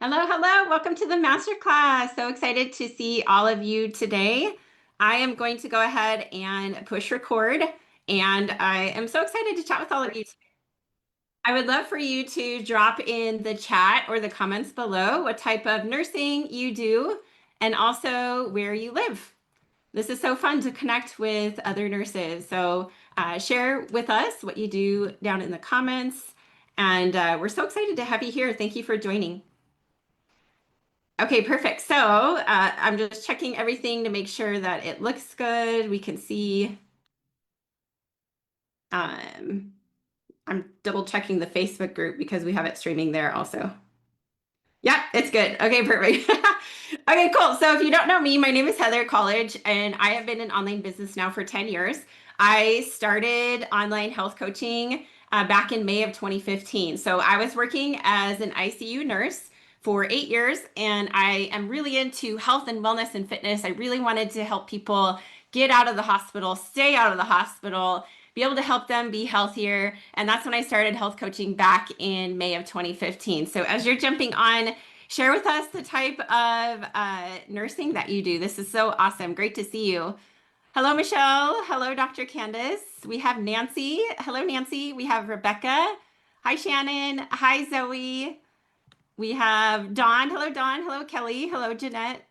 Hello, hello. Welcome to the masterclass. So excited to see all of you today. I am going to go ahead and push record, and I am so excited to chat with all of you. I would love for you to drop in the chat or the comments below what type of nursing you do and also where you live. This is so fun to connect with other nurses. So share with us what you do down in the comments. And we're so excited to have you here. Thank you for joining. Okay, perfect. So I'm just checking everything to make sure that it looks good. We can see. Um, I'm double checking the Facebook group because we have it streaming there also. Yeah, it's good. Okay, perfect. Okay, cool. So if you don't know me, my name is Heather Colledge, and I have been in online business now for 10 years. I started online health coaching back in May of 2015. So I was working as an ICU nurse for 8 years, and I am really into health and wellness and fitness. I really wanted to help people get out of the hospital, stay out of the hospital, be able to help them be healthier. And that's when I started health coaching back in May of 2015. So as you're jumping on, share with us the type of nursing that you do. This is so awesome. Great to see you. Hello, Michelle. Hello, Dr. Candace. We have Nancy. Hello, Nancy. We have Rebecca. Hi, Shannon. Hi, Zoe. We have Dawn. Hello, Dawn. Hello, Kelly. Hello, Jeanette.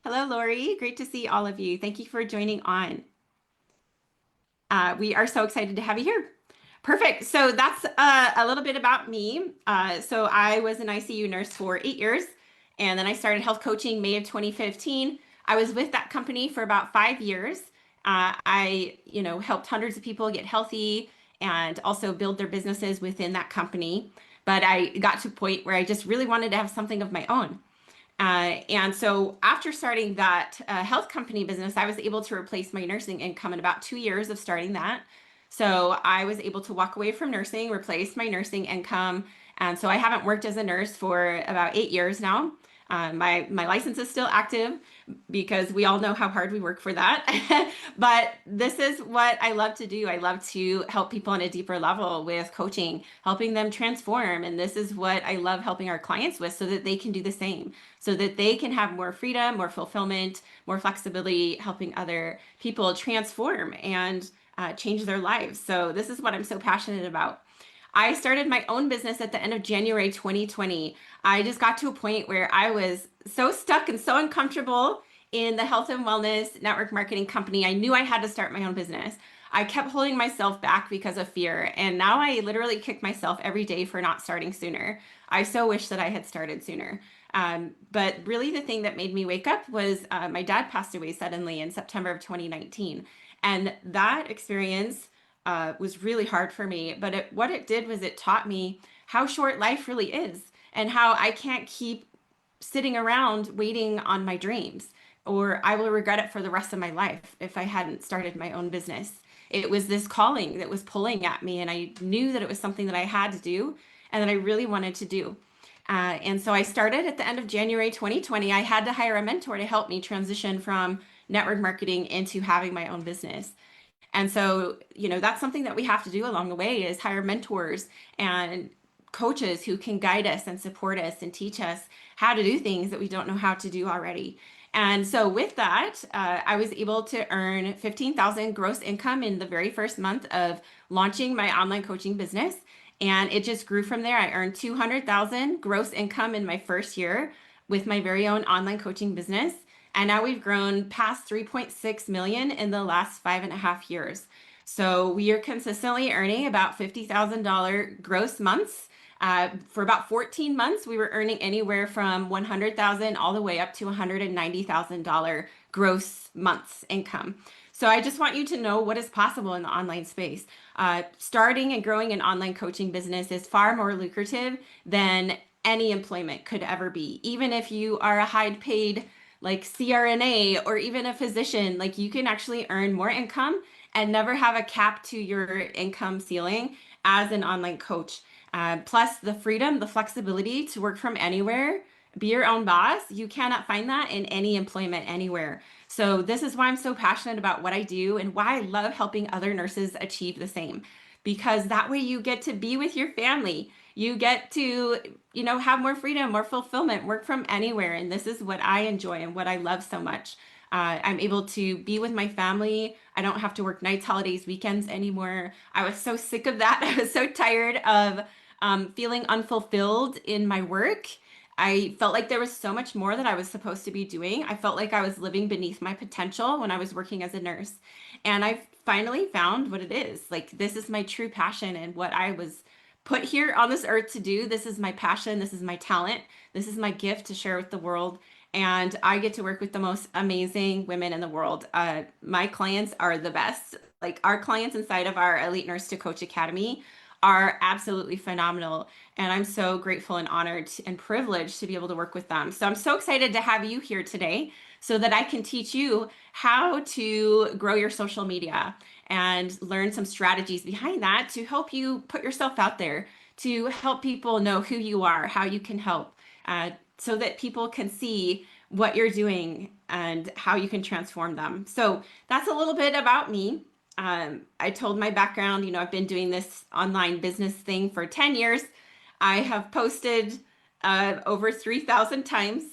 Hello, Lori. Great to see all of you. Thank you for joining on. We are so excited to have you here. Perfect. So that's a little bit about me. So I was an ICU nurse for 8 years, and then I started health coaching May of 2015. I was with that company for about 5 years. Helped hundreds of people get healthy and also build their businesses within that company. But I got to a point where I just really wanted to have something of my own. And so after starting that health company business, I was able to replace my nursing income in about 2 years of starting that. So I was able to walk away from nursing, replace my nursing income. And so I haven't worked as a nurse for about 8 years now. My license is still active because we all know how hard we work for that. But this is what I love to do. I love to help people on a deeper level with coaching, helping them transform. And this is what I love helping our clients with so that they can do the same, so that they can have more freedom, more fulfillment, more flexibility, helping other people transform and change their lives. So this is what I'm so passionate about. I started my own business at the end of January 2020. I just got to a point where I was so stuck and so uncomfortable in the health and wellness network marketing company. I knew I had to start my own business. I kept holding myself back because of fear. And now I literally kick myself every day for not starting sooner. I so wish that I had started sooner. But really, the thing that made me wake up was my dad passed away suddenly in September of 2019. And that experience was really hard for me. But what it did was it taught me how short life really is and how I can't keep sitting around waiting on my dreams, or I will regret it for the rest of my life if I hadn't started my own business. It was this calling that was pulling at me, and I knew that it was something that I had to do and that I really wanted to do. And so I started at the end of January 2020. I had to hire a mentor to help me transition from network marketing into having my own business. And so, that's something that we have to do along the way is hire mentors and coaches who can guide us and support us and teach us how to do things that we don't know how to do already. And so with that, I was able to earn 15,000 gross income in the very first month of launching my online coaching business. And it just grew from there. I earned 200,000 gross income in my first year with my very own online coaching business. And now we've grown past 3.6 million in the last 5.5 years. So we are consistently earning about $50,000 gross months. For about 14 months, we were earning anywhere from 100,000 all the way up to $190,000 gross months income. So I just want you to know what is possible in the online space. Starting and growing an online coaching business is far more lucrative than any employment could ever be. Even if you are a high paid like CRNA or even a physician, like you can actually earn more income and never have a cap to your income ceiling as an online coach. Plus the freedom, the flexibility to work from anywhere, be your own boss. You cannot find that in any employment anywhere. So this is why I'm so passionate about what I do and why I love helping other nurses achieve the same. Because that way you get to be with your family. You get to, have more freedom, more fulfillment, work from anywhere. And this is what I enjoy and what I love so much. I'm able to be with my family. I don't have to work nights, holidays, weekends anymore. I was so sick of that. I was so tired of feeling unfulfilled in my work. I felt like there was so much more that I was supposed to be doing. I felt like I was living beneath my potential when I was working as a nurse. And I finally found what it is. Like, this is my true passion and what I was put here on this earth to do. This is my passion. This is my talent. This is my gift to share with the world. And I get to work with the most amazing women in the world. My clients are the best. Like, our clients inside of our Elite Nurse to Coach Academy are absolutely phenomenal. And I'm so grateful and honored and privileged to be able to work with them. So I'm so excited to have you here today so that I can teach you how to grow your social media and learn some strategies behind that to help you put yourself out there, to help people know who you are, how you can help, so that people can see what you're doing and how you can transform them. So that's a little bit about me. I told my background, I've been doing this online business thing for 10 years. I have posted over 3,000 times,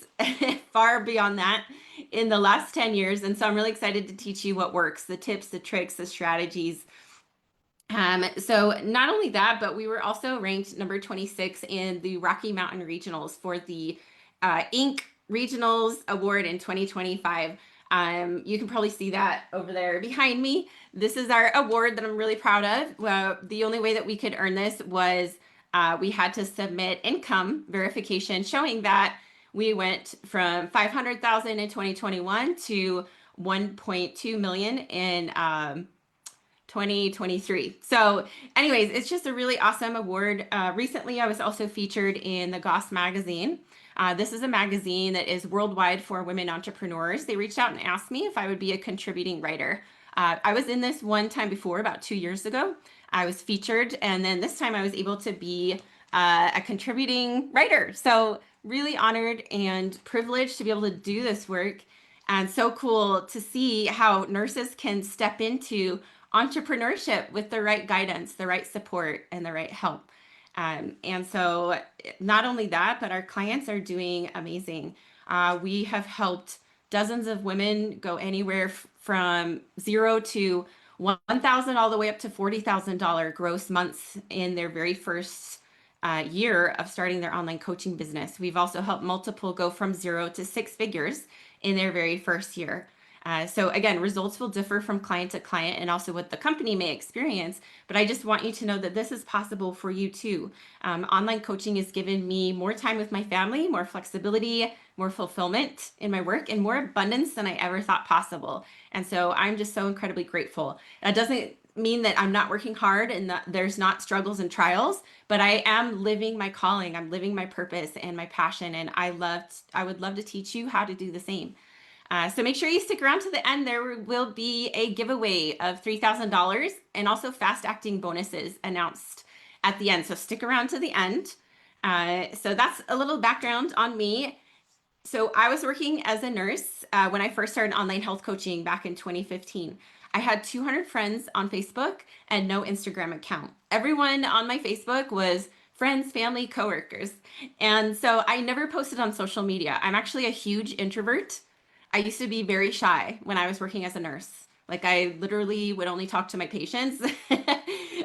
far beyond that in the last 10 years. And so I'm really excited to teach you what works, the tips, the tricks, the strategies. So not only that, but we were also ranked number 26 in the Rocky Mountain Regionals for the Inc. Regionals Award in 2025. You can probably see that over there behind me. This is our award that I'm really proud of. Well, the only way that we could earn this was we had to submit income verification showing that we went from 500,000 in 2021 to 1.2 million in 2023. So anyways, it's just a really awesome award. Recently, I was also featured in the Goss magazine. This is a magazine that is worldwide for women entrepreneurs. They reached out and asked me if I would be a contributing writer. I was in this one time before, about 2 years ago. I was featured, and then this time I was able to be a contributing writer. So really honored and privileged to be able to do this work, and so cool to see how nurses can step into entrepreneurship with the right guidance, the right support, and the right help. And so not only that, but our clients are doing amazing. We have helped dozens of women go anywhere from 0 to 1,000 all the way up to $40,000 gross months in their very first year of starting their online coaching business. We've also helped multiple go from 0 to 6 figures in their very first year. So again, results will differ from client to client and also what the company may experience, but I just want you to know that this is possible for you too. Online coaching has given me more time with my family, more flexibility, more fulfillment in my work, and more abundance than I ever thought possible. And so I'm just so incredibly grateful. That doesn't mean that I'm not working hard and that there's not struggles and trials, but I am living my calling. I'm living my purpose and my passion, and I would love to teach you how to do the same. So make sure you stick around to the end. There will be a giveaway of $3,000 and also fast acting bonuses announced at the end. So stick around to the end. So that's a little background on me. So I was working as a nurse when I first started online health coaching back in 2015. I had 200 friends on Facebook and no Instagram account. Everyone on my Facebook was friends, family, coworkers. And so I never posted on social media. I'm actually a huge introvert. I used to be very shy when I was working as a nurse. Like, I literally would only talk to my patients.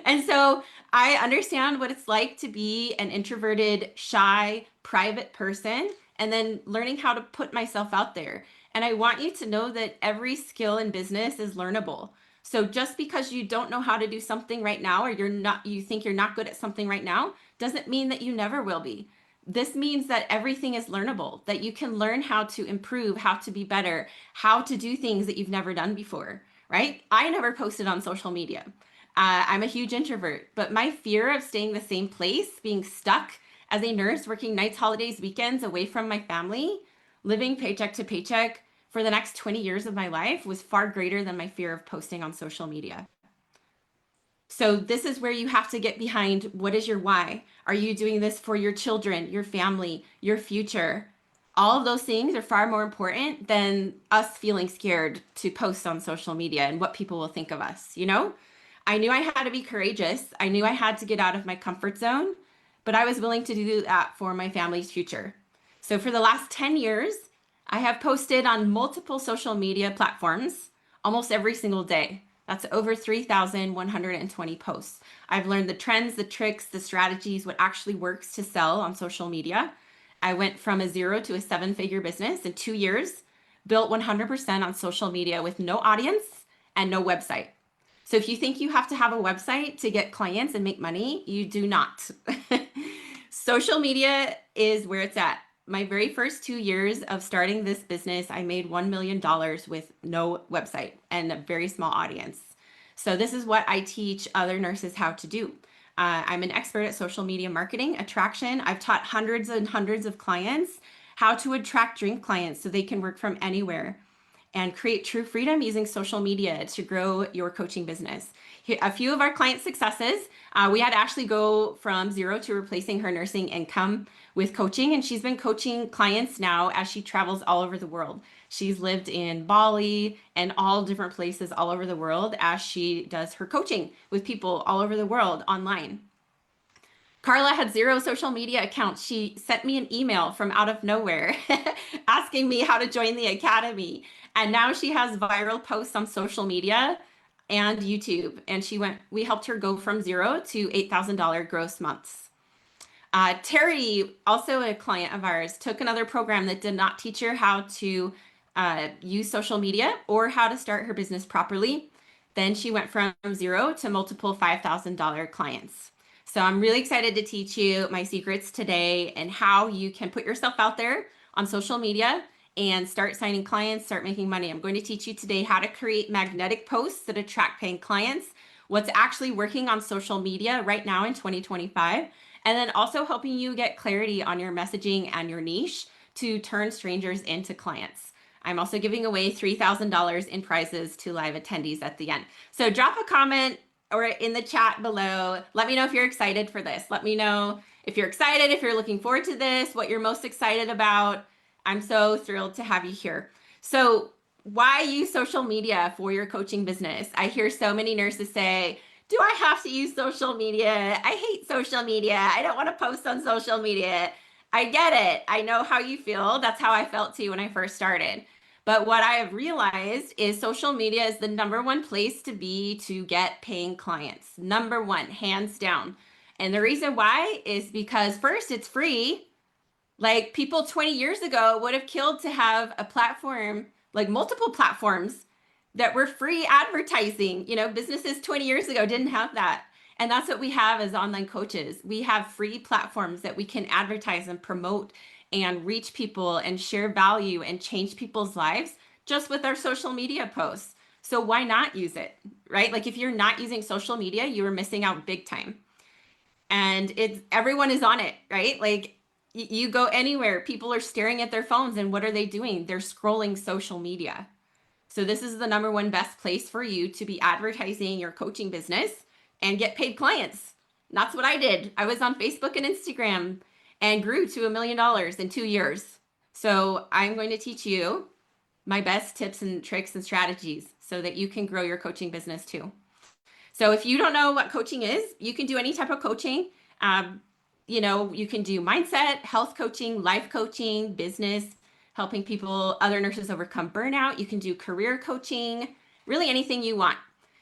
And so I understand what it's like to be an introverted, shy, private person, and then learning how to put myself out there. And I want you to know that every skill in business is learnable. So just because you don't know how to do something right now, or you think you're not good at something right now, doesn't mean that you never will be. This means that everything is learnable, that you can learn how to improve, how to be better, how to do things that you've never done before, right? I never posted on social media. I'm a huge introvert, but my fear of staying the same place, being stuck as a nurse, working nights, holidays, weekends, away from my family, living paycheck to paycheck for the next 20 years of my life was far greater than my fear of posting on social media. So this is where you have to get behind, what is your why? Are you doing this for your children, your family, your future? All of those things are far more important than us feeling scared to post on social media and what people will think of us, I knew I had to be courageous. I knew I had to get out of my comfort zone. but I was willing to do that for my family's future. So for the last 10 years, I have posted on multiple social media platforms almost every single day. That's over 3,120 posts. I've learned the trends, the tricks, the strategies, what actually works to sell on social media. I went from a 0 to a 7-figure business in 2 years, built 100% on social media with no audience and no website. So if you think you have to have a website to get clients and make money, you do not. Social media is where it's at. My very first 2 years of starting this business, I made $1 million with no website and a very small audience. So this is what I teach other nurses how to do. I'm an expert at social media marketing, attraction. I've taught hundreds and hundreds of clients how to attract dream clients so they can work from anywhere and create true freedom using social media to grow your coaching business. A few of our client successes, we had Ashley go from 0 to replacing her nursing income with coaching, and she's been coaching clients now as she travels all over the world. She's lived in Bali and all different places all over the world as she does her coaching with people all over the world online. Carla had 0 social media accounts. She sent me an email from out of nowhere asking me how to join the academy. And now she has viral posts on social media and YouTube. And we helped her go from 0 to $8,000 gross months. Terry, also a client of ours, took another program that did not teach her how to use social media or how to start her business properly. Then she went from 0 to multiple $5,000 clients. So I'm really excited to teach you my secrets today and how you can put yourself out there on social media and start signing clients, start making money. I'm going to teach you today how to create magnetic posts that attract paying clients, what's actually working on social media right now in 2025, and then also helping you get clarity on your messaging and your niche to turn strangers into clients. I'm also giving away $3,000 in prizes to live attendees at the end. So drop a comment or in the chat below. Let me know if you're excited for this. Let me know if you're excited, if you're looking forward to this, what you're most excited about. I'm so thrilled to have you here. So why use social media for your coaching business? I hear so many nurses say, do I have to use social media? I hate social media. I don't want to post on social media. I get it. I know how you feel. That's how I felt too when I first started. But what I have realized is social media is the #1 place to be to get paying clients. #1, hands down. And the reason why is because first, it's free. Like people 20 years ago would have killed to have a platform, like multiple platforms that were free advertising. You know, businesses 20 years ago didn't have that. And that's what we have as online coaches. We have free platforms that we can advertise and promote and reach people and share value and change people's lives just with our social media posts. So why not use it, right? Like if you're not using social media, you are missing out big time. And everyone is on it, right? Like you go anywhere, people are staring at their phones, and what are they doing? They're scrolling social media. So this is the #1 best place for you to be advertising your coaching business and get paid clients. That's what I did. I was on Facebook and Instagram and grew to $1 million in 2 years. So I'm going to teach you my best tips and tricks and strategies so that you can grow your coaching business too. So if you don't know what coaching is, you can do any type of coaching. You know, you can do mindset, health coaching, life coaching, business, helping people, other nurses overcome burnout. You can do career coaching, really anything you want.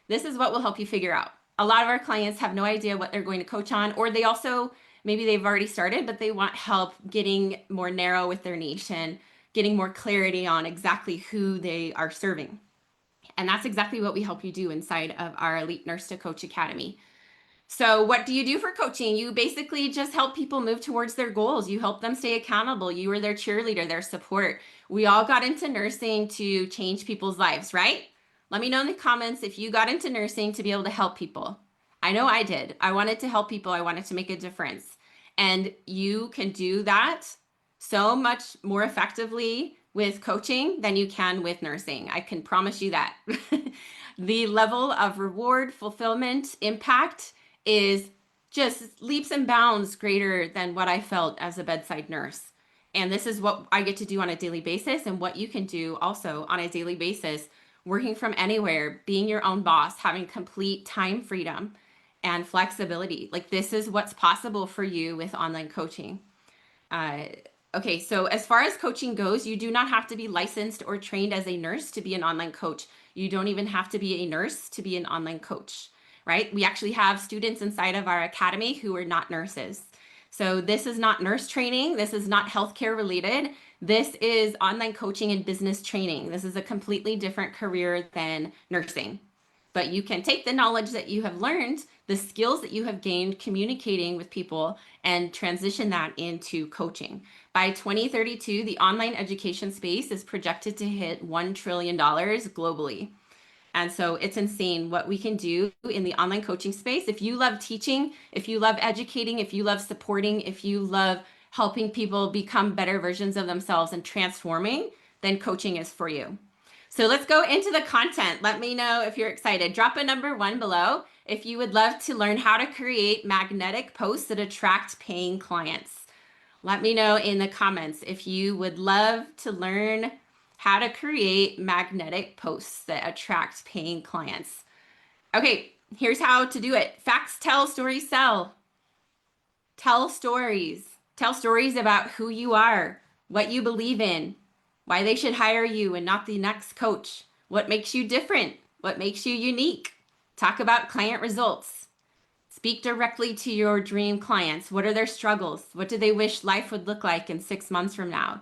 This is what will help you figure out. A lot of our clients have no idea what they're going to coach on, or they also, maybe they've already started, but they want help getting more narrow with their niche and getting more clarity on exactly who they are serving. And that's exactly what we help you do inside of our Elite Nurse to Coach Academy. So what do you do for coaching? You basically just help people move towards their goals. You help them stay accountable. You are their cheerleader, their support. We all got into nursing to change people's lives, right? Let me know in the comments if you got into nursing to be able to help people. I know I did. I wanted to help people. I wanted to make a difference. And you can do that so much more effectively with coaching than you can with nursing. I can promise you that. The level of reward, fulfillment, impact is just leaps and bounds greater than what I felt as a bedside nurse. And this is what I get to do on a daily basis and what you can do also on a daily basis, working from anywhere, being your own boss, having complete time freedom, and flexibility. Like this is what's possible for you with online coaching. Uh, okay, so as far as coaching goes, you do not have to be licensed or trained as a nurse to be an online coach. You don't even have to be a nurse to be an online coach, right? We actually have students inside of our academy who are not nurses. So this is not nurse training. This is not healthcare related. This is online coaching and business training. This is a completely different career than nursing. But you can take the knowledge that you have learned, the skills that you have gained communicating with people, and transition that into coaching. By 2032, the online education space is projected to hit $1 trillion globally. And so it's insane what we can do in the online coaching space. If you love teaching, if you love educating, if you love supporting, if you love helping people become better versions of themselves and transforming, then coaching is for you. So let's go into the content. Let me know if you're excited. Drop a number 1 below if you would love to learn how to create magnetic posts that attract paying clients. Let me know in the comments if you would love to learn how to create magnetic posts that attract paying clients. Okay, here's how to do it. Facts tell, stories sell. Tell stories. Tell stories about who you are, what you believe in, why they should hire you and not the next coach, what makes you different, what makes you unique. Talk about client results. Speak directly to your dream clients. What are their struggles? What do they wish life would look like in 6 months from now?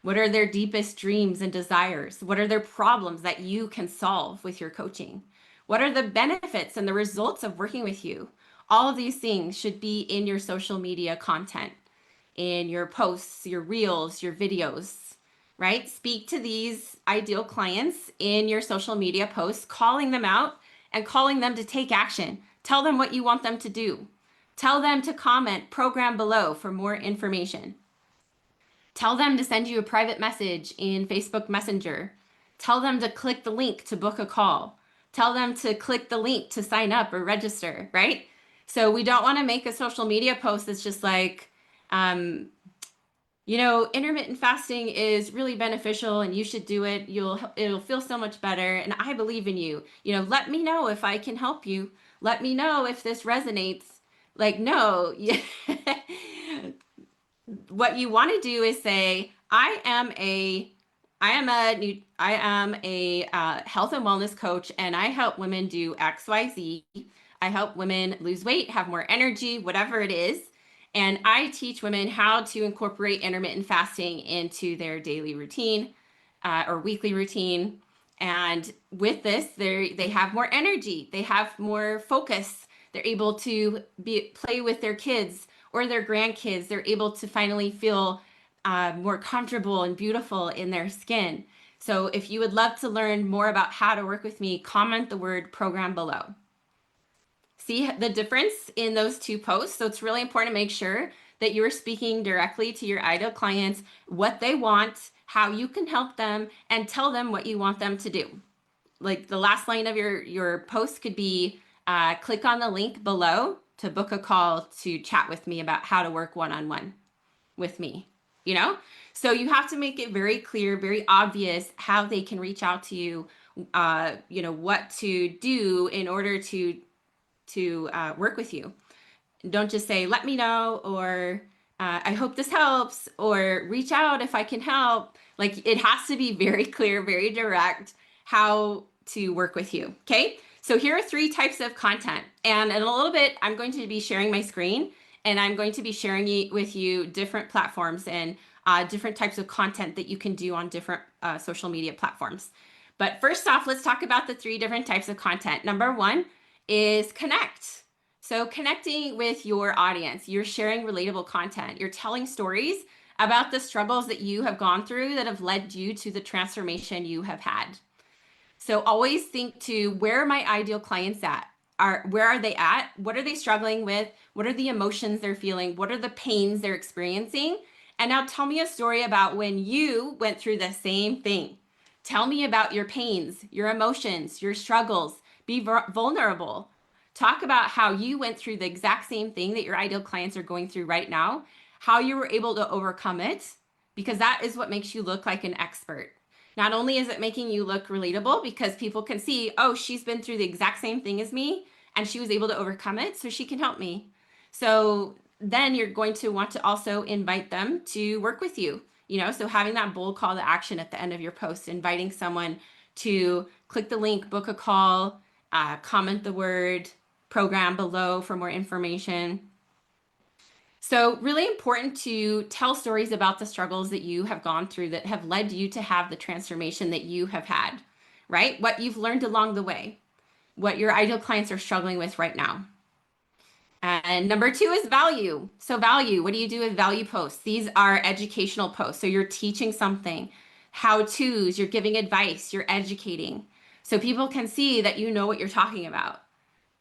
What are their deepest dreams and desires? What are their problems that you can solve with your coaching? What are the benefits and the results of working with you? All of these things should be in your social media content, in your posts, your reels, your videos, right? Speak to these ideal clients in your social media posts, calling them out and calling them to take action. Tell them what you want them to do. Tell them to comment program below for more information. Tell them to send you a private message in Facebook Messenger. Tell them to click the link to book a call. Tell them to click the link to sign up or register, right? So we don't want to make a social media post that's just like, intermittent fasting is really beneficial and you should do it. It'll feel so much better. And I believe in you. Let me know if I can help you. Let me know if this resonates. Like, no, what you want to do is say, I am a health and wellness coach, and I help women do X, Y, Z. I help women lose weight, have more energy, whatever it is. And I teach women how to incorporate intermittent fasting into their daily routine or weekly routine. And with this, they have more energy, they have more focus, they're able to play with their kids or their grandkids. They're able to finally feel more comfortable and beautiful in their skin. So if you would love to learn more about how to work with me, comment the word program below. See the difference in those two posts? So it's really important to make sure that you're speaking directly to your ideal clients, what they want, how you can help them, and tell them what you want them to do. Like the last line of your post could be, click on the link below to book a call to chat with me about how to work one-on-one with me, So you have to make it very clear, very obvious how they can reach out to you, what to do in order to work with you. Don't just say, let me know, or I hope this helps, or reach out if I can help. Like it has to be very clear, very direct how to work with you. Okay. So here are 3 types of content. And in a little bit, I'm going to be sharing my screen and I'm going to be sharing with you different platforms and different types of content that you can do on different social media platforms. But first off, let's talk about the 3 different types of content. Number 1 is connect. So connecting with your audience, you're sharing relatable content. You're telling stories about the struggles that you have gone through that have led you to the transformation you have had. So always think to, where are my ideal clients at? Where are they at? What are they struggling with? What are the emotions they're feeling? What are the pains they're experiencing? And now tell me a story about when you went through the same thing. Tell me about your pains, your emotions, your struggles. Be vulnerable. Talk about how you went through the exact same thing that your ideal clients are going through right now, how you were able to overcome it, because that is what makes you look like an expert. Not only is it making you look relatable because people can see, oh, she's been through the exact same thing as me and she was able to overcome it, so she can help me. So then you're going to want to also invite them to work with you. So having that bold call to action at the end of your post, inviting someone to click the link, book a call, comment the word program below for more information. So really important to tell stories about the struggles that you have gone through that have led you to have the transformation that you have had, right? What you've learned along the way, what your ideal clients are struggling with right now. And number 2 is value. So value, what do you do with value posts? These are educational posts. So you're teaching something, how-tos, you're giving advice, you're educating. So people can see that you know what you're talking about.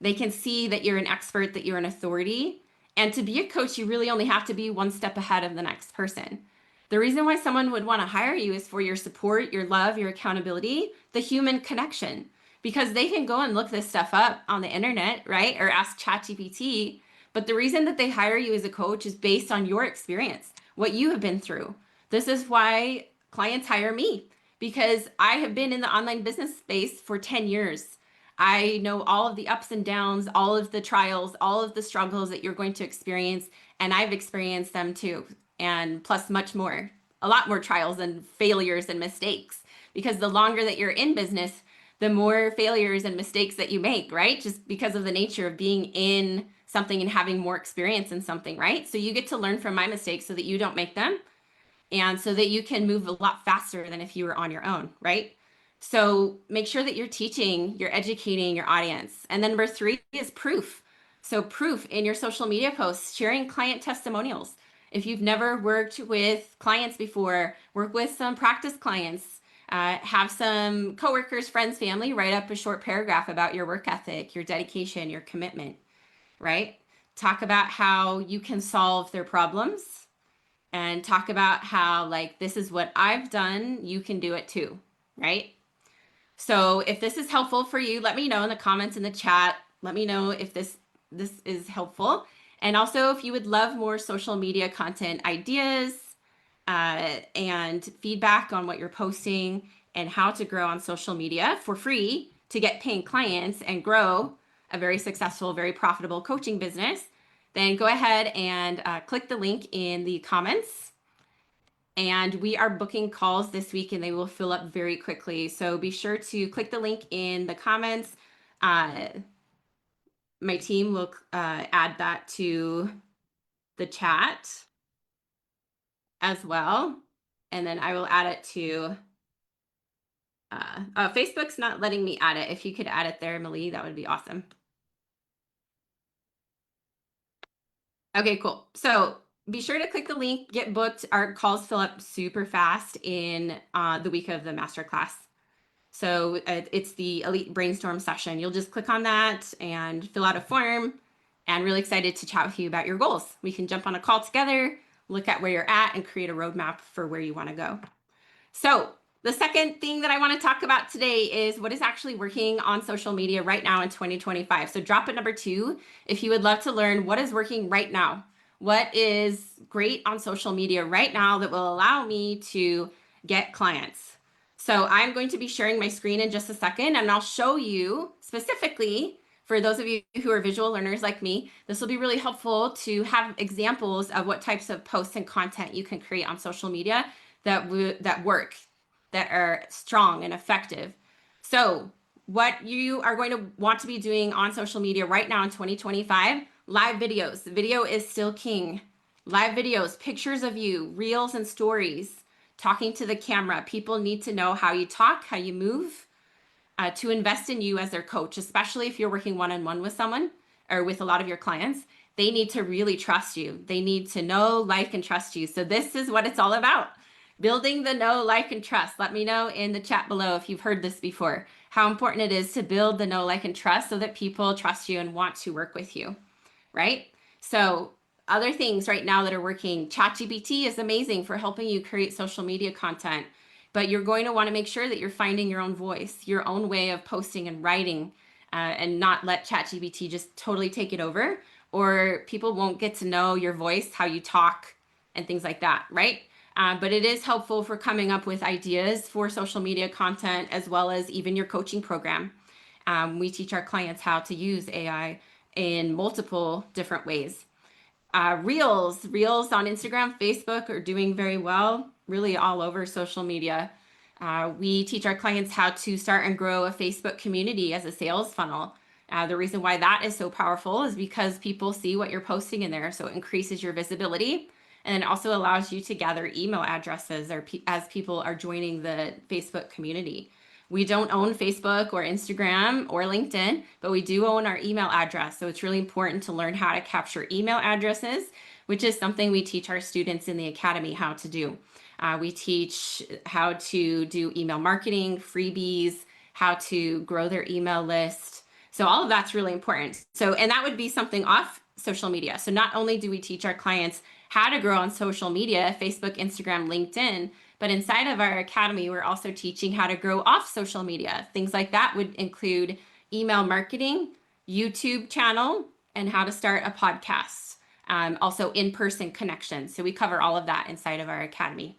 They can see that you're an expert, that you're an authority. And to be a coach, you really only have to be one step ahead of the next person. The reason why someone would want to hire you is for your support, your love, your accountability, the human connection. Because they can go and look this stuff up on the internet, right? Or ask ChatGPT. But the reason that they hire you as a coach is based on your experience, what you have been through. This is why clients hire me, because I have been in the online business space for 10 years. I know all of the ups and downs, all of the trials, all of the struggles that you're going to experience, and I've experienced them too, and plus much more, a lot more trials and failures and mistakes, because the longer that you're in business, the more failures and mistakes that you make, right? Just because of the nature of being in something and having more experience in something, right? So you get to learn from my mistakes so that you don't make them, and so that you can move a lot faster than if you were on your own, right? So make sure that you're teaching, you're educating your audience. And then number 3 is proof. So proof in your social media posts, sharing client testimonials. If you've never worked with clients before, work with some practice clients, have some coworkers, friends, family, write up a short paragraph about your work ethic, your dedication, your commitment, right? Talk about how you can solve their problems, and talk about how, like, this is what I've done, you can do it too, right? So if this is helpful for you, let me know in the comments in the chat. Let me know if this is helpful. And also, if you would love more social media content ideas and feedback on what you're posting and how to grow on social media for free to get paying clients and grow a very successful, very profitable coaching business, then go ahead and click the link in the comments. And we are booking calls this week and they will fill up very quickly. So be sure to click the link in the comments. My team will add that to the chat as well. And then I will add it to, Facebook's not letting me add it. If you could add it there, Emily, that would be awesome. Okay, cool. So be sure to click the link, get booked. Our calls fill up super fast in the week of the masterclass. So it's the Elite Brainstorm session. You'll just click on that and fill out a form, and really excited to chat with you about your goals. We can jump on a call together, look at where you're at, and create a roadmap for where you want to go. So the second thing that I want to talk about today is what is actually working on social media right now in 2025. So drop it number 2 if you would love to learn what is working right now. What is great on social media right now that will allow me to get clients. So I'm going to be sharing my screen in just a second, and I'll show you specifically, for those of you who are visual learners like me, this will be really helpful to have examples of what types of posts and content you can create on social media that work, that are strong and effective. So what you are going to want to be doing on social media right now in 2025, live videos. Video is still king. Live videos, pictures of you, reels and stories, talking to the camera. People need to know how you talk, how you move, to invest in you as their coach, especially if you're working one-on-one with someone or with a lot of your clients. They need to really trust you. They need to know, like, and trust you. So this is what it's all about. Building the know, like, and trust. Let me know in the chat below if you've heard this before, how important it is to build the know, like, and trust so that people trust you and want to work with you, right? So other things right now that are working, ChatGPT is amazing for helping you create social media content, but you're going to want to make sure that you're finding your own voice, your own way of posting and writing, and not let ChatGPT just totally take it over, or people won't get to know your voice, how you talk, and things like that, right? But it is helpful for coming up with ideas for social media content, as well as even your coaching program. We teach our clients how to use AI in multiple different ways. Reels on Instagram, Facebook are doing very well, really all over social media. We teach our clients how to start and grow a Facebook community as a sales funnel. The reason why that is so powerful is because people see what you're posting in there, so it increases your visibility, and it also allows you to gather email addresses as people are joining the Facebook community. We don't own Facebook or Instagram or LinkedIn, but we do own our email address. So it's really important to learn how to capture email addresses, which is something we teach our students in the academy how to do. We teach how to do email marketing, freebies, how to grow their email list. So all of that's really important. So, and that would be something off social media. So not only do we teach our clients how to grow on social media, Facebook, Instagram, LinkedIn, but inside of our academy, we're also teaching how to grow off social media. Things like that would include email marketing, YouTube channel, and how to start a podcast. Also in-person connections. So we cover all of that inside of our academy.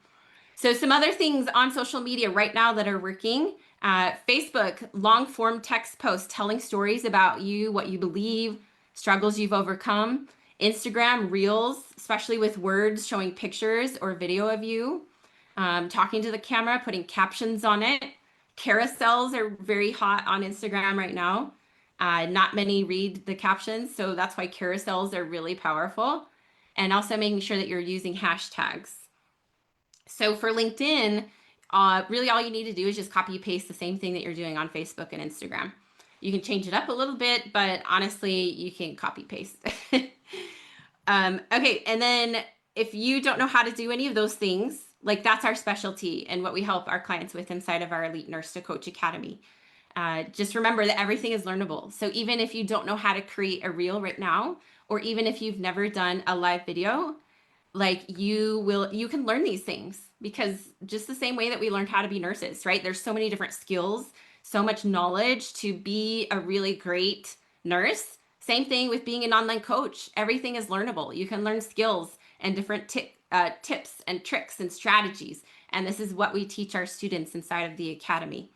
So some other things on social media right now that are working. Facebook, long form text posts telling stories about you, what you believe, struggles you've overcome. Instagram Reels, especially with words showing pictures or video of you. Talking to the camera, putting captions on it. Carousels are very hot on Instagram right now. Not many read the captions, so that's why carousels are really powerful. And also making sure that you're using hashtags. So for LinkedIn, really all you need to do is just copy paste the same thing that you're doing on Facebook and Instagram. You can change it up a little bit, but honestly, you can copy paste. Okay, and then if you don't know how to do any of those things, like that's our specialty and what we help our clients with inside of our Elite Nurse to Coach Academy. Just remember that everything is learnable. So even if you don't know how to create a reel right now, or even if you've never done a live video, like you can learn these things, because just the same way that we learned how to be nurses, right? There's so many different skills, so much knowledge to be a really great nurse. Same thing with being an online coach. Everything is learnable. You can learn skills and different tips and tricks and strategies. And this is what we teach our students inside of the academy.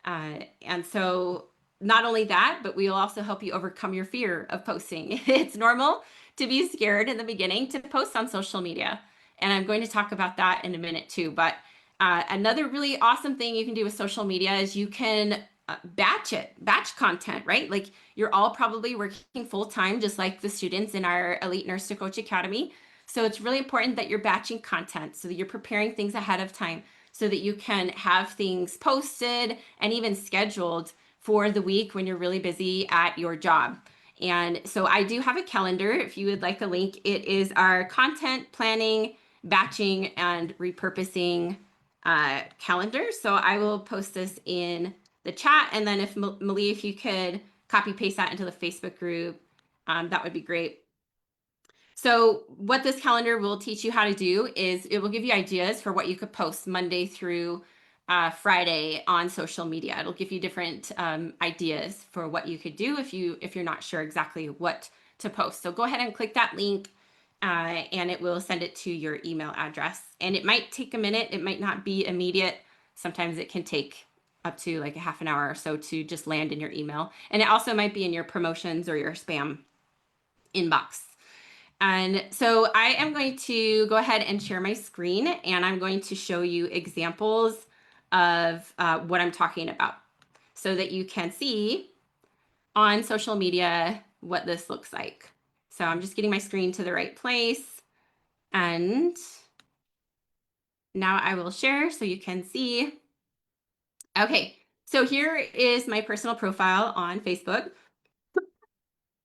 And so not only that, but we will also help you overcome your fear of posting. It's normal to be scared in the beginning to post on social media. And I'm going to talk about that in a minute too. But another really awesome thing you can do with social media is you can batch content, right? Like you're all probably working full time, just like the students in our Elite Nurse to Coach Academy. So it's really important that you're batching content so that you're preparing things ahead of time so that you can have things posted and even scheduled for the week when you're really busy at your job. And so I do have a calendar. If you would like a link, it is our content planning, batching, and repurposing calendar. So I will post this in the chat. And then if Malia, if you could copy paste that into the Facebook group, that would be great. So what this calendar will teach you how to do is it will give you ideas for what you could post Monday through Friday on social media. It'll give you different ideas for what you could do if you're not sure exactly what to post. So go ahead and click that link and it will send it to your email address. And it might take a minute. It might not be immediate. Sometimes it can take up to like a half an hour or so to just land in your email. And it also might be in your promotions or your spam inbox. And so I am going to go ahead and share my screen, and I'm going to show you examples of what I'm talking about so that you can see on social media what this looks like. So I'm just getting my screen to the right place, and now I will share so you can see. Okay, so here is my personal profile on Facebook.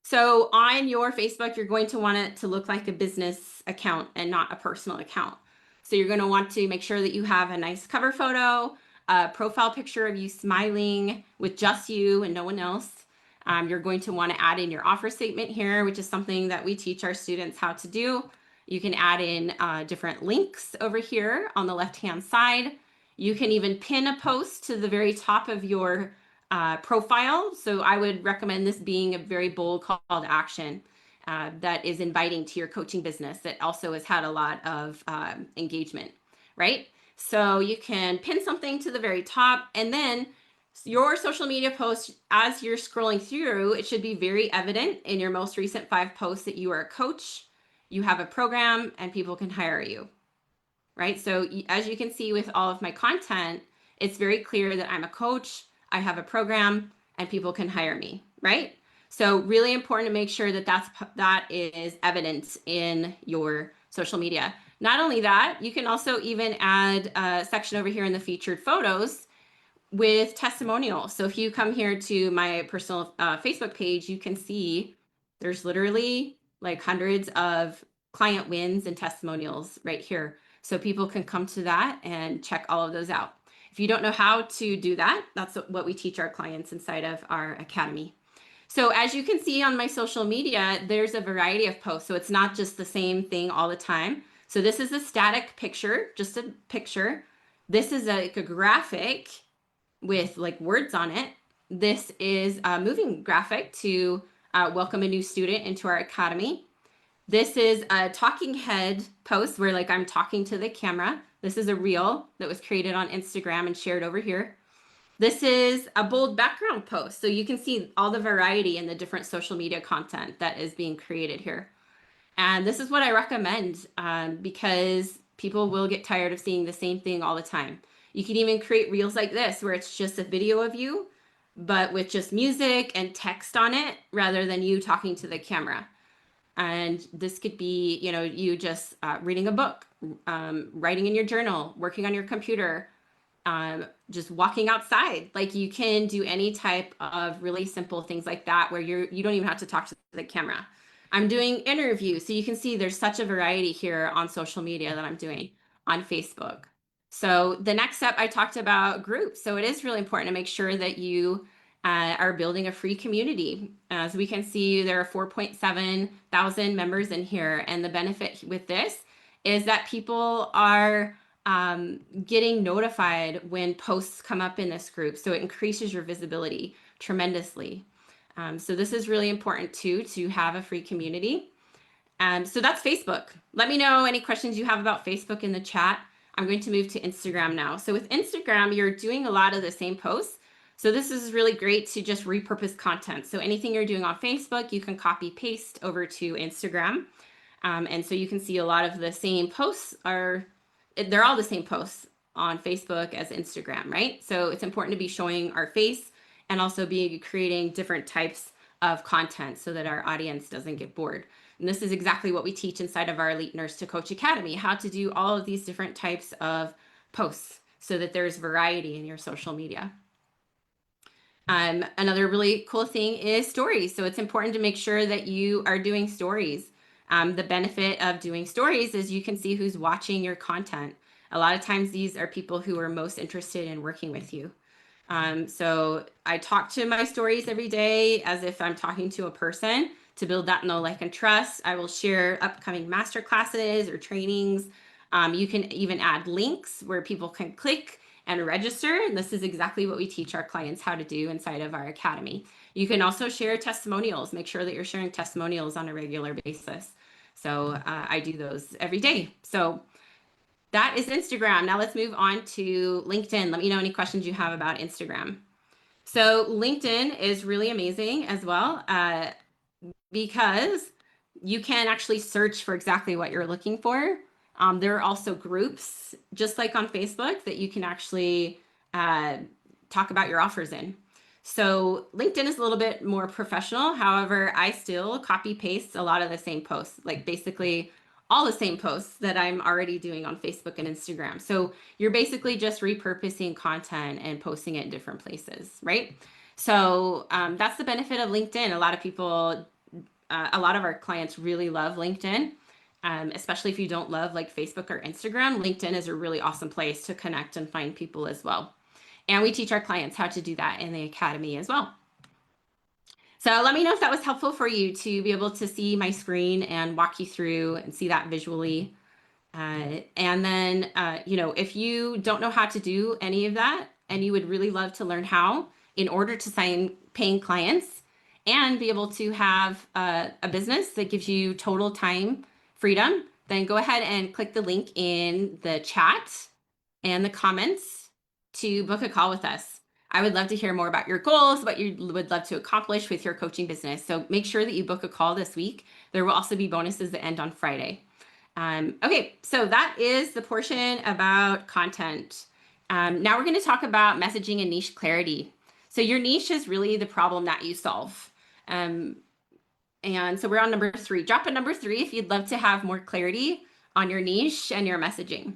So on your Facebook, you're going to want it to look like a business account and not a personal account. So you're going to want to make sure that you have a nice cover photo, a profile picture of you smiling with just you and no one else. You're going to want to add in your offer statement here, which is something that we teach our students how to do. You can add in different links over here on the left-hand side. You can even pin a post to the very top of your profile. So I would recommend this being a very bold call to action that is inviting to your coaching business that also has had a lot of engagement, right? So you can pin something to the very top, and then Your social media posts, as you're scrolling through, it should be very evident in your most recent 5 posts that you are a coach, you have a program, and people can hire you, right? So as you can see with all of my content, it's very clear that I'm a coach, I have a program, and people can hire me, right? So really important to make sure that that is evident in your social media. Not only that, you can also even add a section over here in the featured photos with testimonials. So if you come here to my personal Facebook page, you can see there's literally like hundreds of client wins and testimonials right here. So people can come to that and check all of those out. If you don't know how to do that, that's what we teach our clients inside of our academy. So as you can see on my social media, there's a variety of posts. So it's not just the same thing all the time. So this is a static picture, just a picture. This is like a graphic with like words on it. This is a moving graphic to welcome a new student into our academy. This is a talking head post where like I'm talking to the camera. This is a reel that was created on Instagram and shared over here. This is a bold background post. So you can see all the variety in the different social media content that is being created here. And this is what I recommend because people will get tired of seeing the same thing all the time. You can even create reels like this where it's just a video of you, but with just music and text on it rather than you talking to the camera. And this could be, you know, you just reading a book, writing in your journal, working on your computer, just walking outside. Like you can do any type of really simple things like that where you don't even have to talk to the camera. I'm doing interviews. So you can see there's such a variety here on social media that I'm doing on Facebook. So the next step, I talked about groups. So it is really important to make sure that you are building a free community. As we can see, there are 4.7 thousand members in here. And the benefit with this is that people are getting notified when posts come up in this group. So it increases your visibility tremendously. So this is really important too, to have a free community. So that's Facebook. Let me know any questions you have about Facebook in the chat. I'm going to move to Instagram now. So with Instagram, you're doing a lot of the same posts. So this is really great to just repurpose content. So anything you're doing on Facebook, you can copy paste over to Instagram. And so you can see a lot of the same posts they're all the same posts on Facebook as Instagram, right? So it's important to be showing our face and also be creating different types of content so that our audience doesn't get bored. And this is exactly what we teach inside of our Elite Nurse to Coach Academy, how to do all of these different types of posts so that there's variety in your social media. Another really cool thing is stories. So it's important to make sure that you are doing stories. The benefit of doing stories is you can see who's watching your content. A lot of times these are people who are most interested in working with you. So I talk to my stories every day as if I'm talking to a person to build that know, like, and trust. I will share upcoming master classes or trainings. You can even add links where people can click and register. And this is exactly what we teach our clients how to do inside of our academy. You can also share testimonials. Make sure that you're sharing testimonials on a regular basis. So I do those every day. So that is Instagram. Now let's move on to LinkedIn. Let me know any questions you have about Instagram. So LinkedIn is really amazing as well because you can actually search for exactly what you're looking for. There are also groups, just like on Facebook, that you can actually talk about your offers in. So LinkedIn is a little bit more professional. However, I still copy paste a lot of the same posts, like basically all the same posts that I'm already doing on Facebook and Instagram. So you're basically just repurposing content and posting it in different places, right? So that's the benefit of LinkedIn. A lot of people, a lot of our clients really love LinkedIn. Especially if you don't love like Facebook or Instagram, LinkedIn is a really awesome place to connect and find people as well. And we teach our clients how to do that in the academy as well. So let me know if that was helpful for you to be able to see my screen and walk you through and see that visually. And then, you know, if you don't know how to do any of that and you would really love to learn how in order to sign paying clients and be able to have a business that gives you total time freedom, then go ahead and click the link in the chat and the comments to book a call with us. I would love to hear more about your goals, what you would love to accomplish with your coaching business. So make sure that you book a call this week. There will also be bonuses that end on Friday. Okay, so that is the portion about content. Now we're going to talk about messaging and niche clarity. So your niche is really the problem that you solve. And so we're on number 3. Drop a number 3 if you'd love to have more clarity on your niche and your messaging.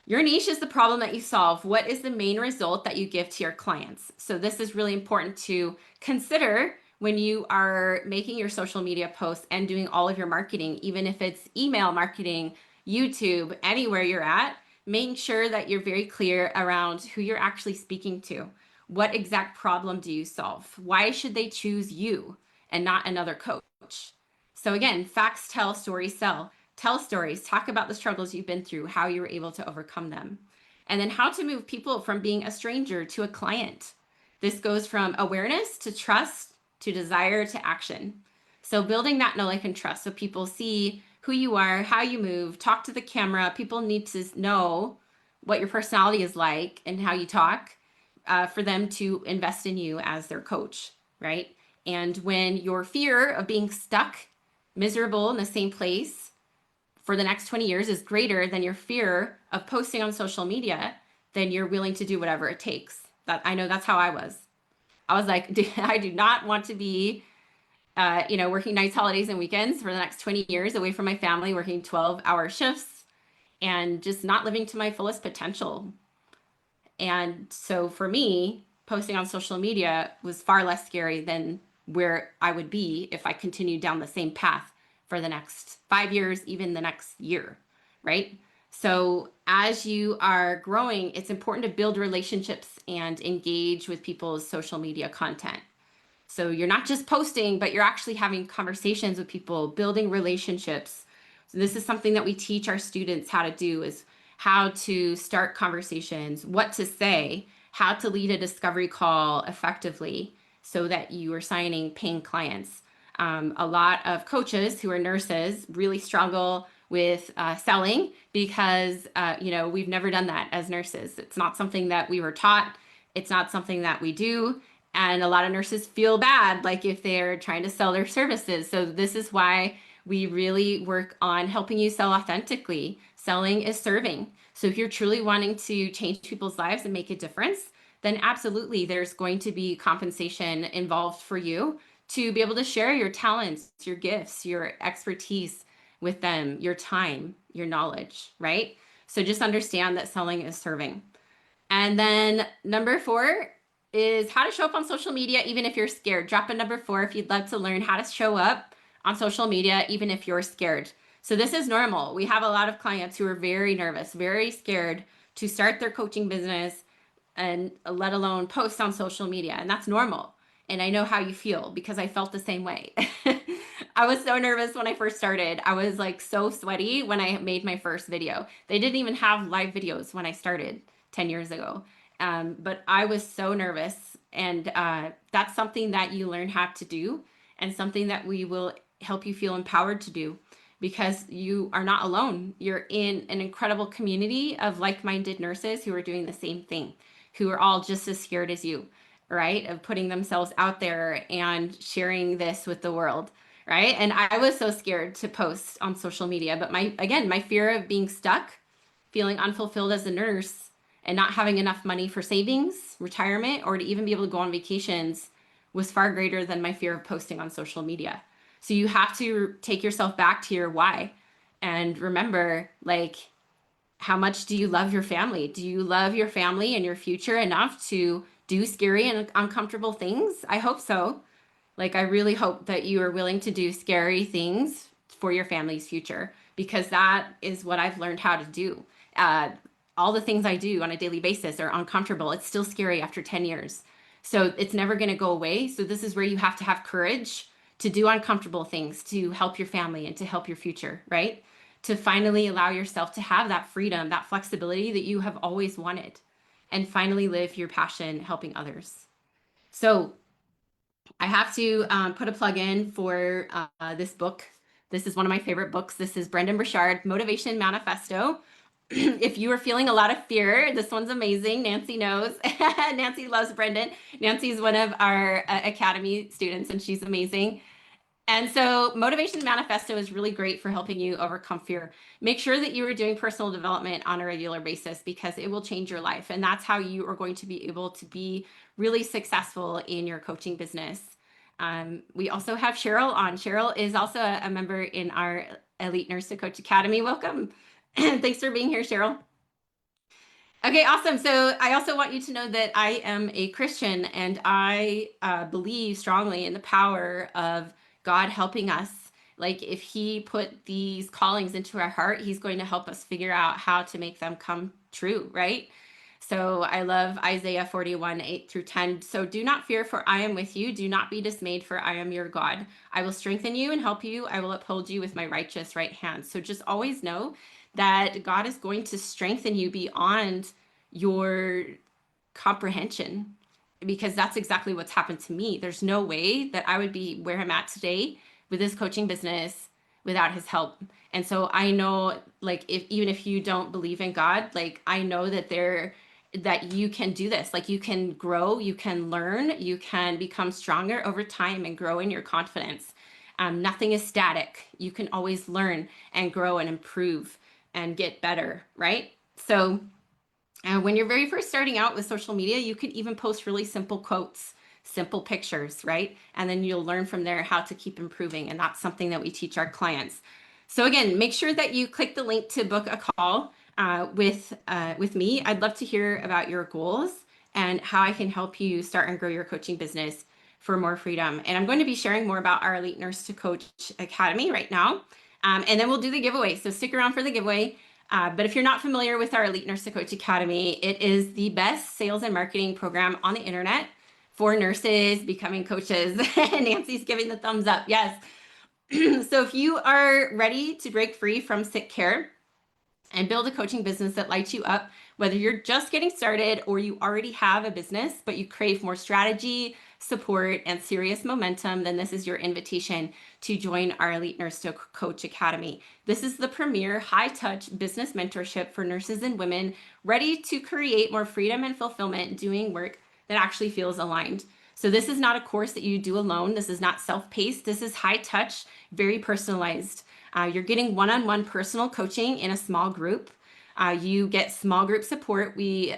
Your niche is the problem that you solve. What is the main result that you give to your clients? So this is really important to consider when you are making your social media posts and doing all of your marketing, even if it's email marketing, YouTube, anywhere you're at, making sure that you're very clear around who you're actually speaking to. What exact problem do you solve? Why should they choose you and not another coach? So again, facts tell, stories sell. Tell stories, talk about the struggles you've been through, how you were able to overcome them. And then how to move people from being a stranger to a client. This goes from awareness to trust to desire to action. So building that know, like, and trust so people see who you are, how you move, talk to the camera. People need to know what your personality is like and how you talk for them to invest in you as their coach, right? And when your fear of being stuck, miserable in the same place for the next 20 years is greater than your fear of posting on social media, then you're willing to do whatever it takes. That I know that's how I was. I was like, I do not want to be, working nights, holidays, and weekends for the next 20 years away from my family, working 12-hour shifts and just not living to my fullest potential. And so for me, posting on social media was far less scary than where I would be if I continued down the same path for the next 5 years, even the next year, right? So as you are growing, it's important to build relationships and engage with people's social media content. So you're not just posting, but you're actually having conversations with people, building relationships. So this is something that we teach our students how to do, is how to start conversations, what to say, how to lead a discovery call effectively so that you are signing paying clients. A lot of coaches who are nurses really struggle with selling because, we've never done that as nurses. It's not something that we were taught. It's not something that we do. And a lot of nurses feel bad, like if they're trying to sell their services. So this is why we really work on helping you sell authentically. Selling is serving. So if you're truly wanting to change people's lives and make a difference, then absolutely there's going to be compensation involved for you to be able to share your talents, your gifts, your expertise with them, your time, your knowledge, right? So just understand that selling is serving. And then number 4 is how to show up on social media even if you're scared. Drop a number 4 if you'd love to learn how to show up on social media even if you're scared. So this is normal. We have a lot of clients who are very nervous, very scared to start their coaching business and let alone post on social media. And that's normal. And I know how you feel because I felt the same way. I was so nervous when I first started. I was like so sweaty when I made my first video. They didn't even have live videos when I started 10 years ago. But I was so nervous. And that's something that you learn how to do and something that we will help you feel empowered to do because you are not alone. You're in an incredible community of like-minded nurses who are doing the same thing, who are all just as scared as you, right? Of putting themselves out there and sharing this with the world, right? And I was so scared to post on social media, but my fear of being stuck, feeling unfulfilled as a nurse and not having enough money for savings, retirement, or to even be able to go on vacations was far greater than my fear of posting on social media. So you have to take yourself back to your why and remember, like, how much do you love your family? Do you love your family and your future enough to do scary and uncomfortable things? I hope so. Like, I really hope that you are willing to do scary things for your family's future because that is what I've learned how to do. All the things I do on a daily basis are uncomfortable. It's still scary after 10 years. So it's never going to go away. So this is where you have to have courage to do uncomfortable things to help your family and to help your future, right? To finally allow yourself to have that freedom, that flexibility that you have always wanted, and finally live your passion helping others. So I have to put a plug in for this book. This is one of my favorite books. This is Brendon Burchard, Motivation Manifesto. If you are feeling a lot of fear, this one's amazing. Nancy knows. Nancy loves Brendan. Nancy's one of our Academy students, and she's amazing. And so Motivation Manifesto is really great for helping you overcome fear. Make sure that you are doing personal development on a regular basis because it will change your life. And that's how you are going to be able to be really successful in your coaching business. We also have Cheryl on. Cheryl is also a member in our Elite Nurse to Coach Academy. Welcome. Thanks for being here, Cheryl. Okay, awesome. So I also want you to know that I am a Christian and I believe strongly in the power of God helping us. Like if he put these callings into our heart, he's going to help us figure out how to make them come true, right? So I love Isaiah 41, 8 through 10. So do not fear, for I am with you. Do not be dismayed, for I am your God. I will strengthen you and help you. I will uphold you with my righteous right hand. So just always know that God is going to strengthen you beyond your comprehension, because that's exactly what's happened to me. There's no way that I would be where I'm at today with this coaching business without his help. And so I know, like, even if you don't believe in God, like I know that you can do this. Like you can grow, you can learn, you can become stronger over time and grow in your confidence. Nothing is static. You can always learn and grow and improve and get better, right? So when you're very first starting out with social media, you could even post really simple quotes, simple pictures, right? And then you'll learn from there how to keep improving. And that's something that we teach our clients. So again, make sure that you click the link to book a call with me. I'd love to hear about your goals and how I can help you start and grow your coaching business for more freedom. And I'm going to be sharing more about our Elite Nurse to Coach Academy right now. And then we'll do the giveaway. So stick around for the giveaway. But if you're not familiar with our Elite Nurse to Coach Academy, it is the best sales and marketing program on the internet for nurses becoming coaches. Nancy's giving the thumbs up. Yes. So if you are ready to break free from sick care and build a coaching business that lights you up, whether you're just getting started or you already have a business, but you crave more strategy, support, and serious momentum, then this is your invitation to join our Elite Nurse to Coach Academy. This is the premier high-touch business mentorship for nurses and women ready to create more freedom and fulfillment doing work that actually feels aligned. So this is not a course that you do alone. This is not self-paced. This is high-touch, very personalized. You're getting one-on-one personal coaching in a small group. You get small group support. We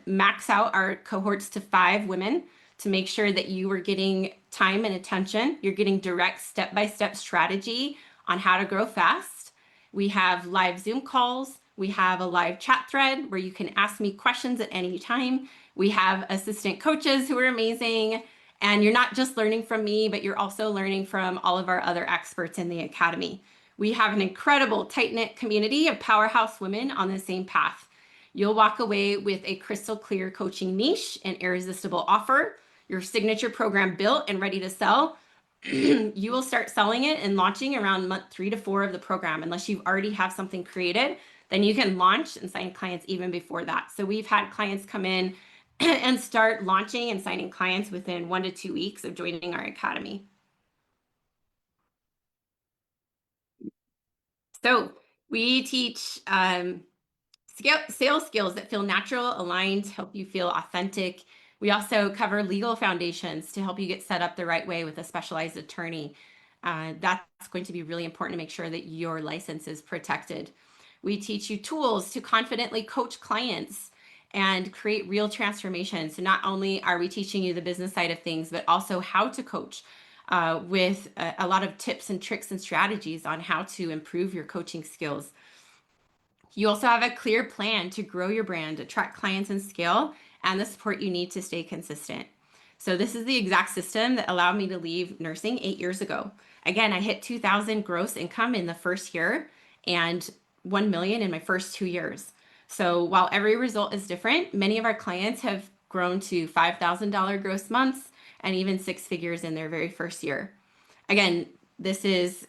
max out our cohorts to 5 women to make sure that you are getting time and attention. You're getting direct step-by-step strategy on how to grow fast. We have live Zoom calls. We have a live chat thread where you can ask me questions at any time. We have assistant coaches who are amazing. And you're not just learning from me, but you're also learning from all of our other experts in the academy. We have an incredible tight-knit community of powerhouse women on the same path. You'll walk away with a crystal clear coaching niche, an irresistible offer, your signature program built and ready to sell. You will start selling it and launching around month 3 to 4 of the program. Unless you already have something created, then you can launch and sign clients even before that. So we've had clients come in and start launching and signing clients within 1 to 2 weeks of joining our academy. So we teach sales skills that feel natural, aligned, help you feel authentic. We also cover legal foundations to help you get set up the right way with a specialized attorney. That's going to be really important to make sure that your license is protected. We teach you tools to confidently coach clients and create real transformation. So not only are we teaching you the business side of things, but also how to coach with a lot of tips and tricks and strategies on how to improve your coaching skills. You also have a clear plan to grow your brand, attract clients and scale, and the support you need to stay consistent. So this is the exact system that allowed me to leave nursing 8 years ago. Again, I hit 2,000 gross income in the first year and 1 million in my first 2 years. So while every result is different, many of our clients have grown to $5,000 gross months and even 6 figures in their very first year. Again, this is,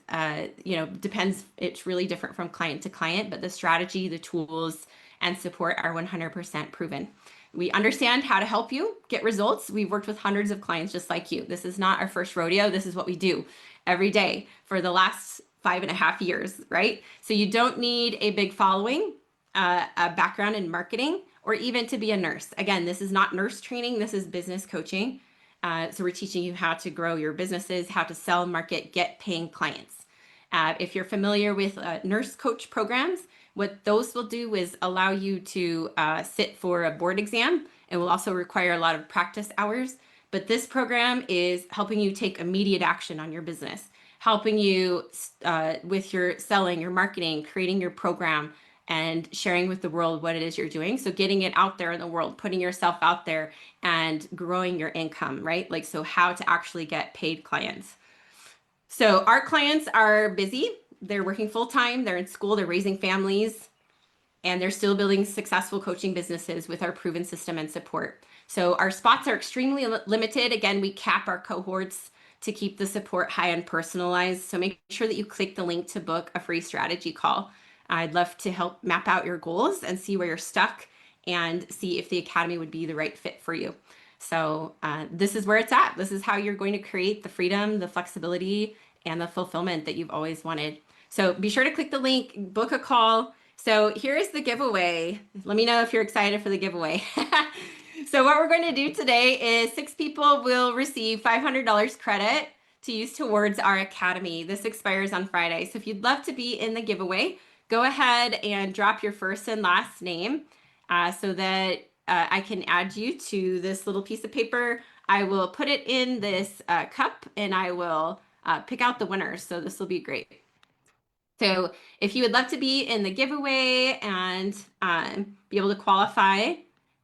depends. It's really different from client to client, but the strategy, the tools, and support are 100% proven. We understand how to help you get results. We've worked with hundreds of clients just like you. This is not our first rodeo. This is what we do every day for the last 5.5 years, right? So you don't need a big following. a background in marketing or even to be a nurse. Again, this is not nurse training, this is business coaching. So we're teaching you how to grow your businesses, how to sell, market, get paying clients. If you're familiar with nurse coach programs, what those will do is allow you to sit for a board exam. It will also require a lot of practice hours. But this program is helping you take immediate action on your business, helping you with your selling, your marketing, creating your program, and sharing with the world what it is you're doing. So getting it out there in the world, putting yourself out there and growing your income, right? Like, so how to actually get paid clients. So our clients are busy. They're working full time. They're in school. They're raising families, and they're still building successful coaching businesses with our proven system and support. So our spots are extremely limited. Again, we cap our cohorts to keep the support high and personalized. So make sure that you click the link to book a free strategy call. I'd love to help map out your goals and see where you're stuck and see if the academy would be the right fit for you. So this is where it's at. This is how you're going to create the freedom, the flexibility, and the fulfillment that you've always wanted. So be sure to click the link, book a call. So here is the giveaway. Let me know if you're excited for the giveaway. So what we're going to do today is 6 people will receive $500 credit to use towards our academy. This expires on Friday. So if you'd love to be in the giveaway, go ahead and drop your first and last name so that I can add you to this little piece of paper. I will put it in this cup and I will pick out the winners. So this will be great. So if you would love to be in the giveaway and be able to qualify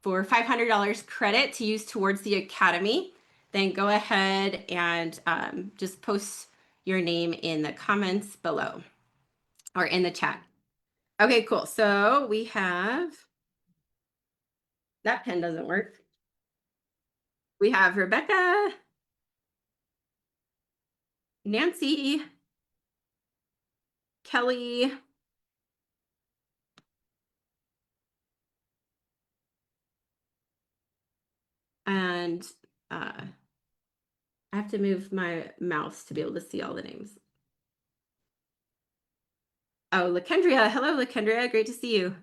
for $500 credit to use towards the academy, then go ahead and just post your name in the comments below or in the chat. Okay, cool. So we have, that pen doesn't work. We have Rebecca, Nancy, Kelly, and I have to move my mouse to be able to see all the names. Oh, LaKendria. Hello, LaKendria. Great to see you.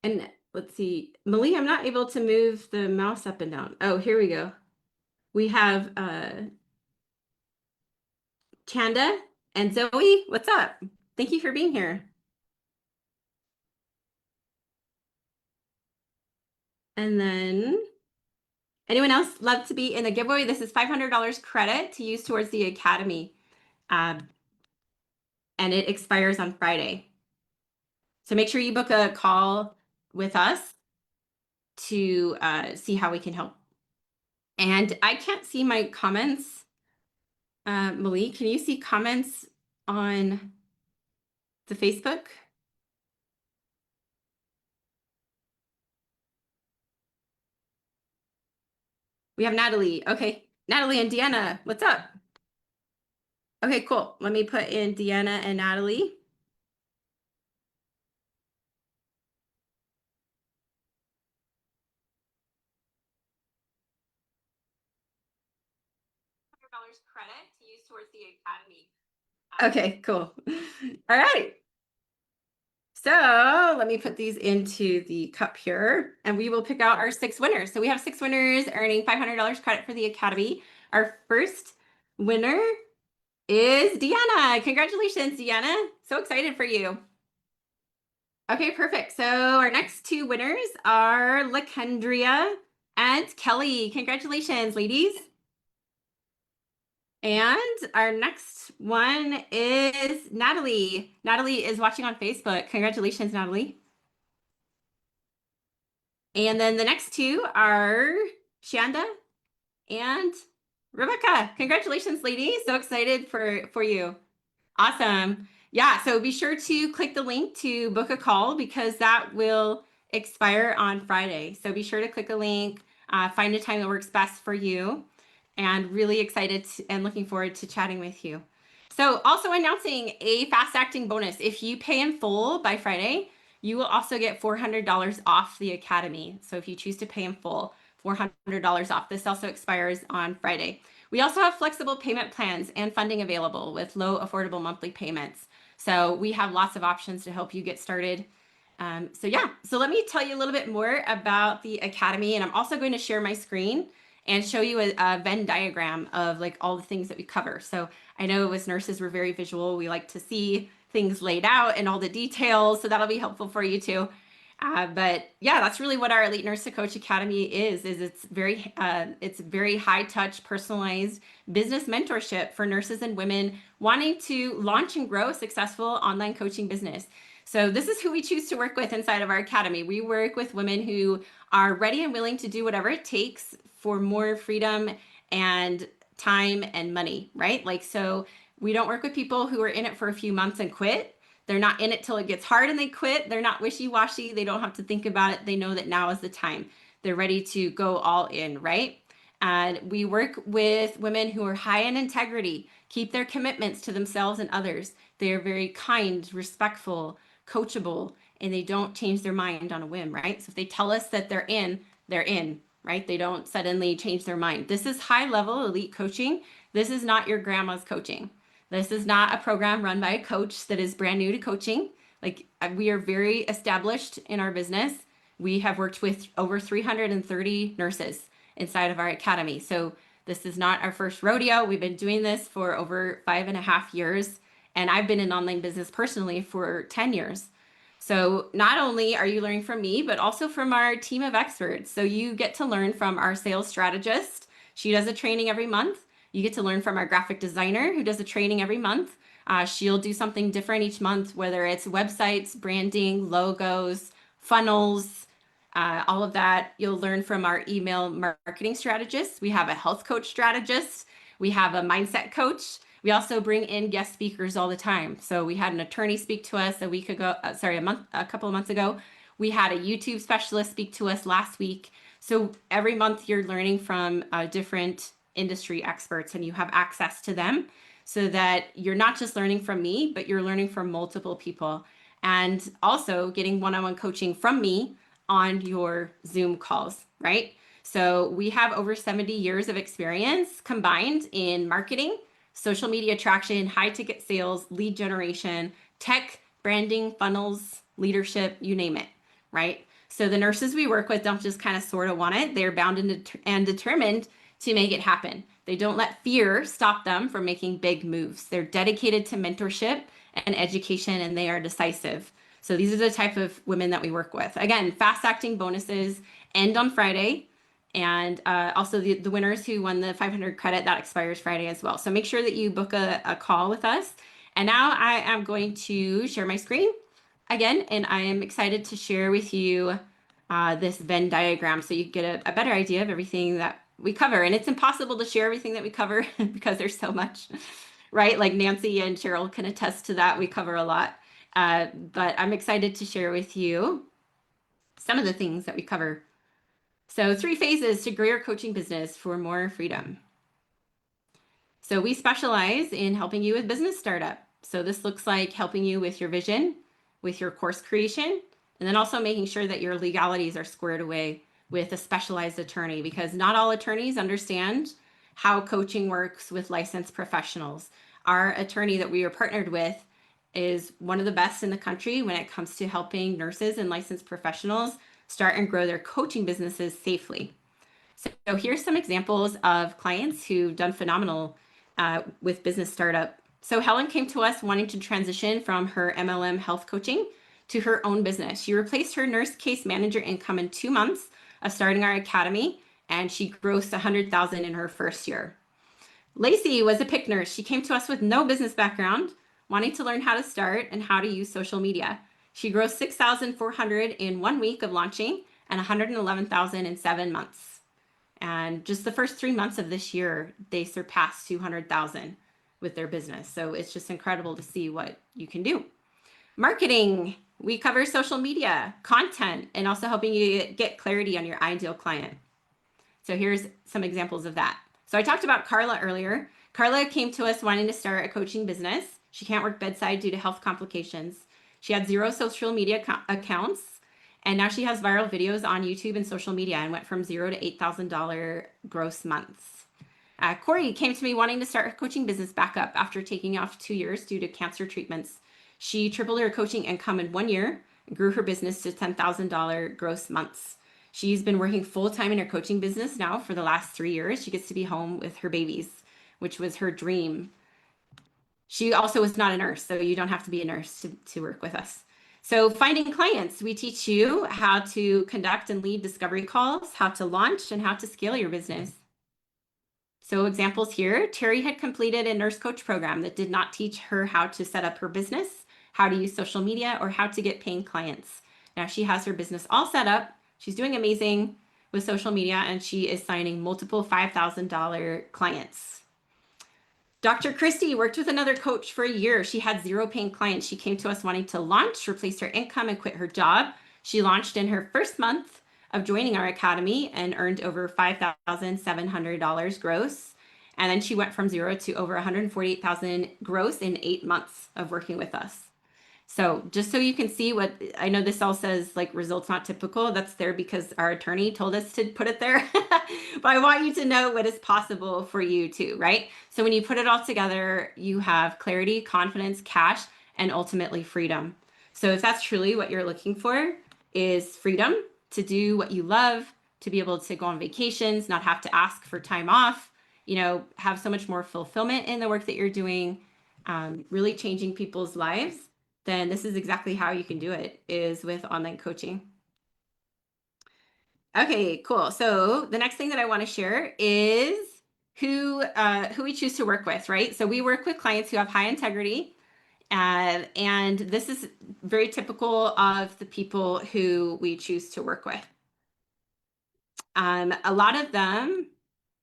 And let's see, Malie, I'm not able to move the mouse up and down. Oh, here we go. We have Chanda and Zoe. What's up? Thank you for being here. And then anyone else love to be in the giveaway? This is $500 credit to use towards the academy. And it expires on Friday. So make sure you book a call with us to see how we can help. And I can't see my comments. Malik, can you see comments on the Facebook? We have Natalie. Okay, Natalie and Deanna, what's up? Okay, cool. Let me put in Deanna and Natalie. $100 credit to use towards the academy. Okay, cool. All right. So let me put these into the cup here and we will pick out our 6 winners. So we have 6 winners earning $500 credit for the academy. Our first winner is Deanna. Congratulations, Deanna. So excited for you. Okay, perfect. So our next 2 winners are LaKendria and Kelly. Congratulations, ladies. And our next one is Natalie. Natalie is watching on Facebook. Congratulations, Natalie. And then the next 2 are Shanda and Rebecca. Congratulations, ladies. So excited for you. Awesome. Yeah, so be sure to click the link to book a call because that will expire on Friday. So be sure to click the link, find a time that works best for you, and really excited and looking forward to chatting with you. So also announcing a fast acting bonus. If you pay in full by Friday, you will also get $400 off the academy. So if you choose to pay in full, $400 off. This also expires on Friday. We also have flexible payment plans and funding available with low affordable monthly payments. So we have lots of options to help you get started. So let me tell you a little bit more about the Academy, and I'm also going to share my screen and show you a Venn diagram of like all the things that we cover. So I know as nurses, we're very visual. We like to see things laid out and all the details. So that'll be helpful for you too. But yeah, that's really what our Elite Nurse to Coach Academy is it's very high touch, personalized business mentorship for nurses and women wanting to launch and grow a successful online coaching business. So this is who we choose to work with inside of our academy. We work with women who are ready and willing to do whatever it takes for more freedom and time and money, right? Like, so we don't work with people who are in it for a few months and quit. They're not in it till it gets hard and they quit. They're not wishy-washy. They don't have to think about it. They know that now is the time. They're ready to go all in, right? And we work with women who are high in integrity, keep their commitments to themselves and others. They are very kind, respectful, coachable, and they don't change their mind on a whim, right? So if they tell us that they're in, right? They don't suddenly change their mind. This is high level elite coaching. This is not your grandma's coaching. This is not a program run by a coach that is brand new to coaching. Like, we are very established in our business. We have worked with over 330 nurses inside of our academy. So this is not our first rodeo. We've been doing this for over 5.5 years. And I've been in online business personally for 10 years. So not only are you learning from me, but also from our team of experts. So you get to learn from our sales strategist. She does a training every month. You get to learn from our graphic designer who does a training every month. She'll do something different each month, whether it's websites, branding, logos, funnels, all of that. You'll learn from our email marketing strategist. We have a health coach strategist. We have a mindset coach. We also bring in guest speakers all the time. So we had an attorney speak to us a couple of months ago. We had a YouTube specialist speak to us last week. So every month you're learning from different industry experts and you have access to them so that you're not just learning from me, but you're learning from multiple people and also getting one-on-one coaching from me on your Zoom calls, right? So we have over 70 years of experience combined in marketing, social media traction, high ticket sales, lead generation, tech, branding, funnels, leadership, you name it, right? So the nurses we work with don't just kind of sort of want it. They're bound and determined to make it happen. They don't let fear stop them from making big moves. They're dedicated to mentorship and education, and they are decisive. So these are the type of women that we work with. Again, fast acting bonuses end on Friday. And also the winners who won the 500 credit, that expires Friday as well. So make sure that you book a call with us. And now I am going to share my screen again, and I am excited to share with you this Venn diagram so you get a better idea of everything that we cover. And it's impossible to share everything that we cover because there's so much, right? Like Nancy and Cheryl can attest to that. We cover a lot. But I'm excited to share with you some of the things that we cover. So 3 phases to grow your coaching business for more freedom. So we specialize in helping you with business startup. So this looks like helping you with your vision, with your course creation, and then also making sure that your legalities are squared away with a specialized attorney, because not all attorneys understand how coaching works with licensed professionals. Our attorney that we are partnered with is one of the best in the country when it comes to helping nurses and licensed professionals start and grow their coaching businesses safely. So here's some examples of clients who've done phenomenal with business startup. So Helen came to us wanting to transition from her MLM health coaching to her own business. She replaced her nurse case manager income in 2 months of starting our academy, and she grossed $100,000 in her first year. Lacey was a PIC nurse. She came to us with no business background, wanting to learn how to start and how to use social media. She grossed $6,400 in 1 week of launching and $111,000 in 7 months. And just the first 3 months of this year, they surpassed $200,000 with their business. So it's just incredible to see what you can do. Marketing, we cover social media, content, and also helping you get clarity on your ideal client. So here's some examples of that. So I talked about Carla earlier. Carla came to us wanting to start a coaching business. She can't work bedside due to health complications. She had 0 social media accounts, And now she has viral videos on YouTube and social media and went from $0 to $8,000 gross months. Corey came to me wanting to start her coaching business back up after taking off 2 years due to cancer treatments. She tripled her coaching income in 1 year and grew her business to $10,000 gross months. She's been working full-time in her coaching business now for the last 3 years. She gets to be home with her babies, which was her dream. She also is not a nurse, so you don't have to be a nurse to work with us. So finding clients, we teach you how to conduct and lead discovery calls, how to launch, and how to scale your business. So examples here, Terry had completed a nurse coach program that did not teach her how to set up her business, how to use social media, or how to get paying clients. Now she has her business all set up. She's doing amazing with social media, and she is signing multiple $5,000 clients. Dr. Christy worked with another coach for a year. She had 0 paying clients. She came to us wanting to launch, replace her income, and quit her job. She launched in her first month of joining our academy and earned over $5,700 gross. And then she went from 0 to over $148,000 gross in 8 months of working with us. So just so you can see what, I know this all says like results not typical. That's there because our attorney told us to put it there. But I want you to know what is possible for you too, right? So when you put it all together, you have clarity, confidence, cash, and ultimately freedom. So if that's truly what you're looking for, is freedom to do what you love, to be able to go on vacations, not have to ask for time off, you know, have so much more fulfillment in the work that you're doing, really changing people's lives, then this is exactly how you can do it, is with online coaching. Okay, cool. So the next thing that I want to share is who we choose to work with, right? So we work with clients who have high integrity, and this is very typical of the people who we choose to work with. A lot of them,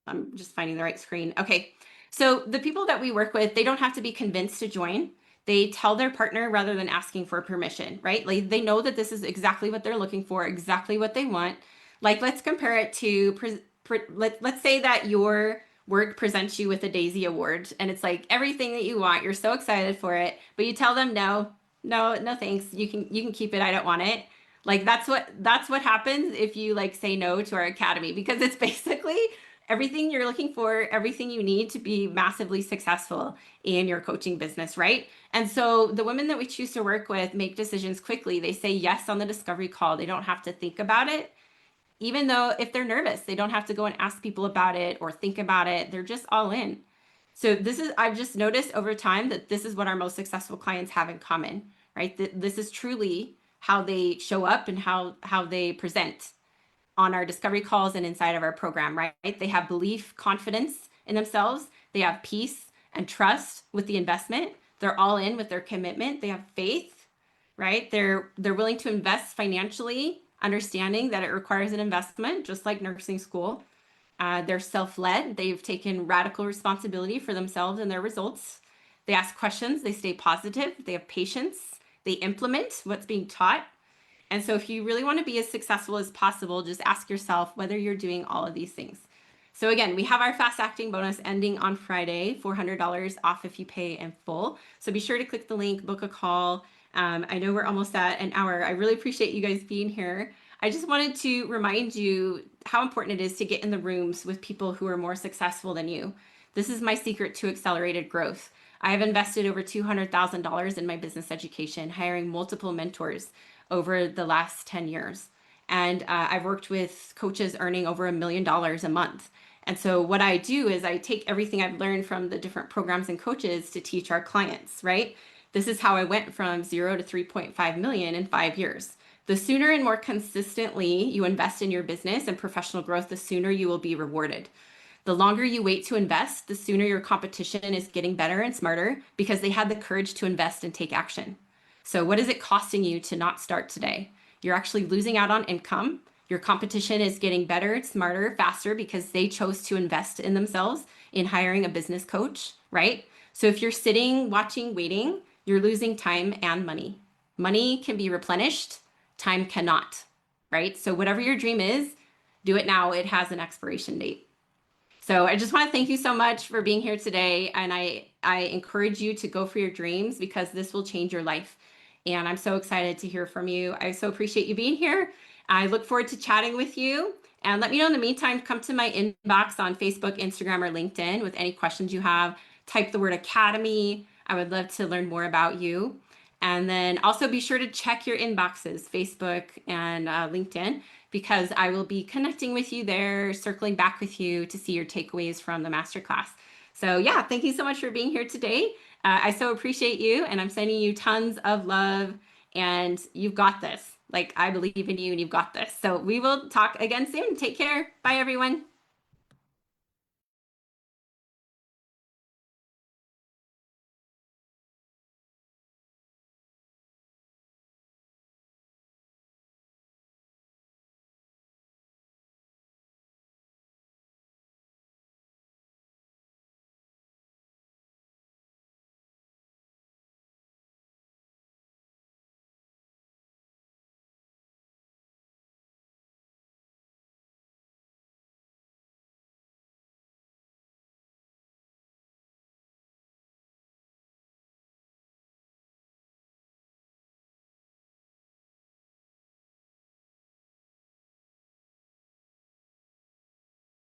I'm just finding the right screen. Okay, so the people that we work with, they don't have to be convinced to join. They tell their partner rather than asking for permission, right? Like they know that this is exactly what they're looking for, exactly what they want. Like let's compare it to, let's say that your work presents you with a Daisy Award and it's like everything that you want, you're so excited for it, but you tell them no thanks, you can keep it, I don't want it. Like that's what happens if you like say no to our academy, because it's basically everything you're looking for, everything you need to be massively successful in your coaching business, right? And so the women that we choose to work with make decisions quickly. They say yes on the discovery call. They don't have to think about it. Even though if they're nervous, they don't have to go and ask people about it or think about it. They're just all in. So I've just noticed over time that this is what our most successful clients have in common, right? This is truly how they show up and how they present on our discovery calls and inside of our program, right? They have belief, confidence in themselves. They have peace and trust with the investment. They're all in with their commitment. They have faith, right? They're willing to invest financially, understanding that it requires an investment, just like nursing school. They're self-led. They've taken radical responsibility for themselves and their results. They ask questions. They stay positive. They have patience. They implement what's being taught. And so if you really want to be as successful as possible, just ask yourself whether you're doing all of these things. So again, we have our fast acting bonus ending on Friday, $400 off if you pay in full. So be sure to click the link, book a call. I know we're almost at an hour. I really appreciate you guys being here. I just wanted to remind you how important it is to get in the rooms with people who are more successful than you. This is my secret to accelerated growth. I have invested over $200,000 in my business education, hiring multiple mentors over the last 10 years. And I've worked with coaches earning over $1 million a month. And so what I do is I take everything I've learned from the different programs and coaches to teach our clients, right? This is how I went from 0 to 3.5 million in 5 years. The sooner and more consistently you invest in your business and professional growth, the sooner you will be rewarded. The longer you wait to invest, the sooner your competition is getting better and smarter because they had the courage to invest and take action. So what is it costing you to not start today? You're actually losing out on income. Your competition is getting better, smarter, faster because they chose to invest in themselves in hiring a business coach, right? So if you're sitting, watching, waiting, you're losing time and money. Money can be replenished, time cannot, right? So whatever your dream is, do it now. It has an expiration date. So I just want to thank you so much for being here today. And I encourage you to go for your dreams because this will change your life. And I'm so excited to hear from you. I so appreciate you being here. I look forward to chatting with you. And let me know in the meantime, come to my inbox on Facebook, Instagram, or LinkedIn with any questions you have. Type the word Academy. I would love to learn more about you. And then also be sure to check your inboxes, Facebook and LinkedIn, because I will be connecting with you there, circling back with you to see your takeaways from the masterclass. So yeah, thank you so much for being here today. I so appreciate you, and I'm sending you tons of love, and you've got this. Like, I believe in you and you've got this. So we will talk again soon. Take care. Bye, everyone.